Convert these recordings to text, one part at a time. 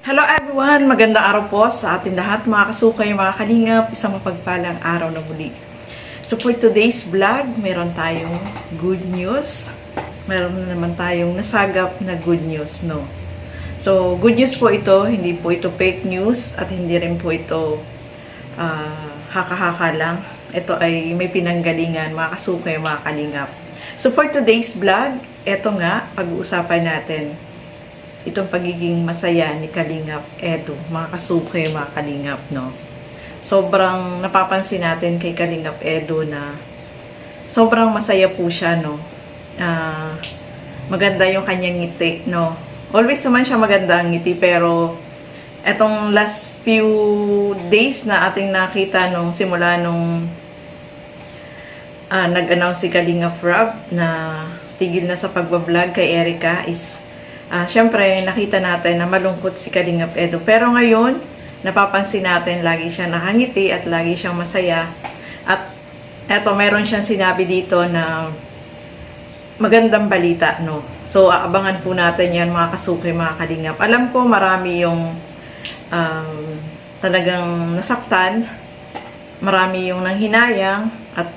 Hello everyone! Magandang araw po sa ating lahat, mga kasukay, mga kalingap. Isang mapagpalang araw na muli. So for today's vlog, meron tayong good news. Meron naman tayong nasagap na good news, no? So good news po ito, hindi po ito fake news at hindi rin po ito haka-haka lang. Ito ay may pinanggalingan, mga kasukay, mga kalingap. So for today's vlog, ito nga, pag-uusapan natin itong pagiging masaya ni Kalingap Edu, mga kasukay, mga kalingap, no? Sobrang napapansin natin kay Kalingap Edu na sobrang masaya po siya, no? Maganda yung kanyang ngiti, no? Always naman siya maganda ang ngiti, pero etong last few days na ating nakita nung simula nung nag-announce si Kalingap Rob na tigil na sa pagbablog kay Erica is syempre, nakita natin na malungkot si Kalingap Edu. Pero ngayon, napapansin natin, lagi siyang nakangiti at lagi siyang masaya. At eto, meron siyang sinabi dito na magandang balita, no? So, aabangan po natin yan, mga kasukay, mga kalingap. Alam ko, marami yung talagang nasaktan, marami yung nanghinayang, at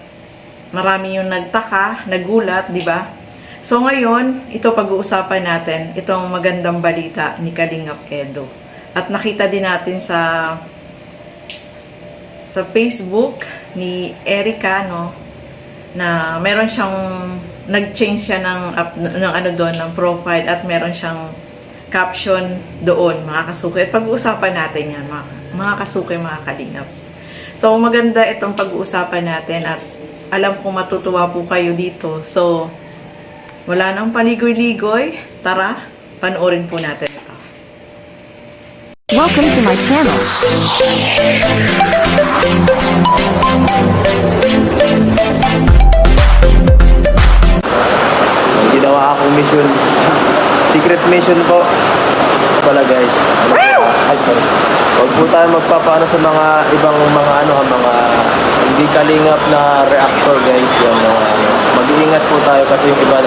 marami yung nagtaka, nagulat, di ba? So ngayon, ito pag-uusapan natin, itong magandang balita ni Kalingap Edu. At nakita din natin sa Facebook ni Erica, no, na meron siyang nag-change siya ng profile at meron siyang caption doon, mga kasukay. At pag-uusapan natin yan, mga kasukay, mga kalingap. So maganda itong pag-uusapan natin at alam kong matutuwa po kayo dito. So wala nang panigoy-ligoy. Tara, panoorin po natin ito. Welcome to my channel. May ginawa akong mission. Secret mission po. Pala guys. Ay, sorry. Huwag po tayo magpapaano sa mga ibang mga hindi kalingap na reactor guys. Yan, mag-iingat po tayo kasi yung iba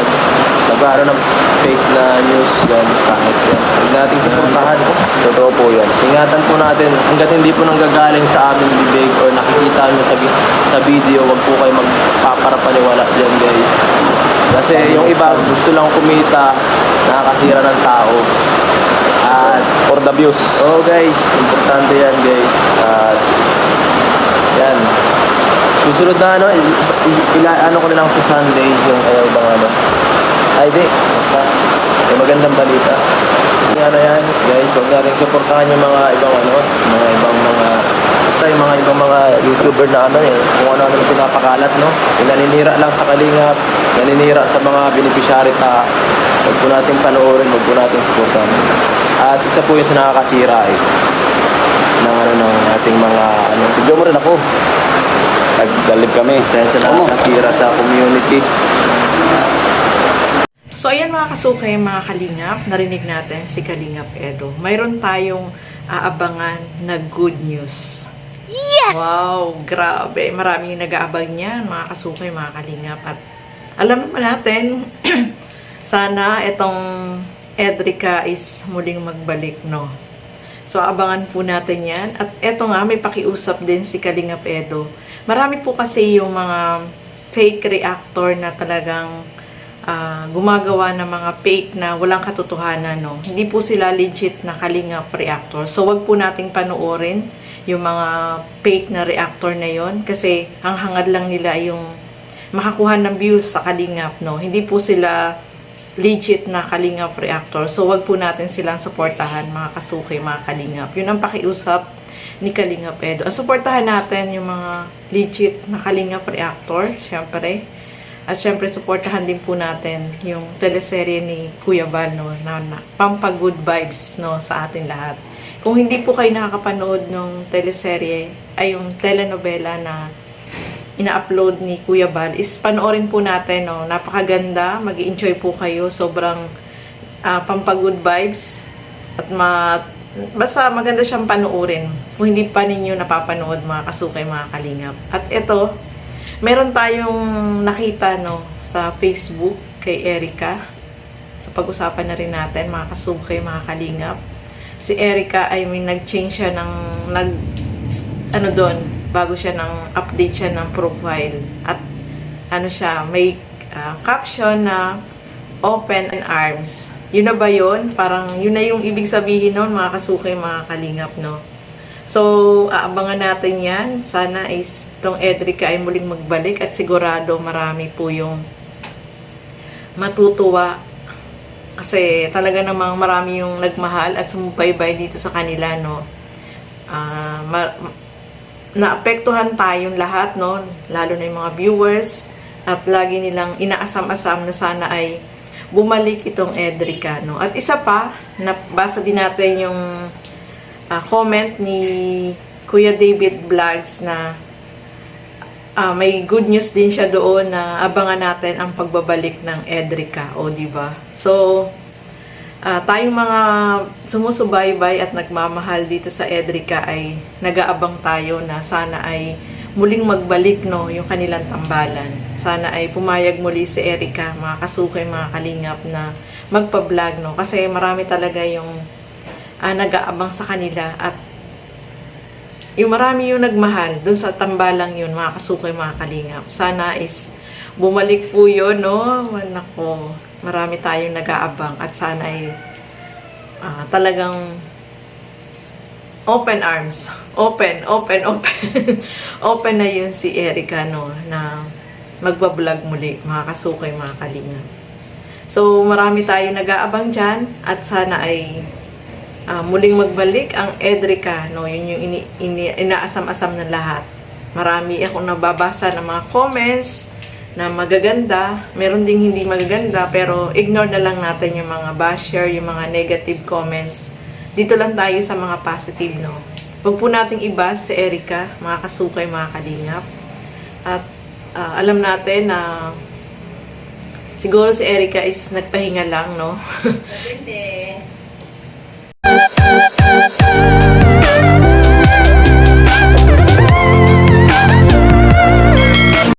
nag-ano ng fake na news yan. Kahit yan. Huwag natin suportahan. Totoo po yan. Ingatan po natin hanggat hindi po nanggagaling sa aming bibig or nakikita nyo sa video, huwag po kayo magpaparapaniwala dyan guys. Kasi yung iba gusto lang kumita, nakakasira ng tao. At for the views. Oh guys, importante yan guys. At yan. Susunod na ano ko na lang sa Sunday yung ibang ay di, basta may magandang balita. Yan yan guys, huwag natin suportahan yung mga ibang basta yung mga ibang mga YouTuber na kung ano yung pinapakalat, no? Yung naninira lang sa Kalingap, naninira sa mga beneficiary ta. Huwag po natin panoorin, huwag po natin suportahan. At isa po yung sa nakakasira ng ating mga video mo rin ako. Naggalib kami sa nakakasira sa community. So ayan, mga kasukay, mga kalingap, narinig natin si Kalingap Edu. Mayroon tayong aabangan na good news. Yes! Wow, grabe. Maraming nag-aabang niyan, mga kasukay, mga kalingap. At alam naman natin, sana itong Edrica is muling magbalik, no? So, abangan po natin yan. At eto nga, may pakiusap din si Kalingap Edu. Marami po kasi yung mga fake reactor na talagang gumagawa ng mga fake na walang katotohanan, no? Hindi po sila legit na Kalingap reactor. So, wag po nating panoorin yung mga fake na reactor na yon kasi ang hangad lang nila yung makakuha ng views sa Kalingap, no? Hindi po sila legit na Kalingap reactor. So, wag po natin silang suportahan, mga kasukay, mga Kalingap. Yun ang pakiusap ni Kalingap Edu. Ang suportahan natin yung mga legit na Kalingap reactor, syempre. At syempre, suportahan din po natin yung teleserye ni Kuya Bal, no, na Pampagood Vibes, no, sa atin lahat. Kung hindi po kayo nakakapanood ng teleserye, ay yung telenovela na ina-upload ni Kuya Bal, is panoorin po natin, no. Napakaganda, mag-i-enjoy po kayo, sobrang Pampagood Vibes, at basta maganda siyang panoorin kung hindi pa ninyo napapanood, mga kasukay, mga kalingap. At ito, meron tayong nakita, no, sa Facebook kay Erica. Sa pag-usapan na rin natin, mga kasukay, mga kalingap. si Erica ay may nag-change siya ng ano doon, bago siya update siya ng profile. At ano siya, may caption na open and arms. Yun na ba yun? Parang yun na yung ibig sabihin nun, mga kasuki, mga kalingap, no? So, aabangan natin yan. Sana is itong Edrica ay muling magbalik at sigurado marami po yung matutuwa. Kasi talaga namang marami yung nagmahal at sumubaybay dito sa kanila, no? Naapektuhan tayong lahat, no? Lalo na yung mga viewers at lagi nilang inaasam-asam na sana ay bumalik itong Edrica, no? At isa pa, nabasa din natin yung comment ni Kuya David Vlogs na may good news din siya doon na abangan natin ang pagbabalik ng Edrica, o di ba? So, tayong mga sumusubaybay at nagmamahal dito sa Edrica ay nag-aabang tayo na sana ay muling magbalik, no, yung kanilang tambalan. Sana ay pumayag muli si Erica, mga kasuki, mga kalingap, na magpa-vlog, no? Kasi marami talaga yung nag-aabang sa kanila at yung marami yung nagmahal dun sa tambalang yun, mga kasuki, mga kalingap. Sana is bumalik po yun, no? Nako, marami tayong nag-aabang at sana ay talagang open arms. Open. Open na yun si Erica, no, na magbablog muli, mga kasuki, mga kalingap. So, marami tayong nag-aabang dyan at sana ay muling magbalik ang Edrica, no? Yun yung inaasam-asam ng lahat. Marami akong nababasa ng mga comments na magaganda. Meron ding hindi magaganda, pero ignore na lang natin yung mga basher, yung mga negative comments. Dito lang tayo sa mga positive, no? Huwag po nating ibas si Erica, mga kasukay, mga kalingap. At alam natin na siguro si Erica is nagpahinga lang, no?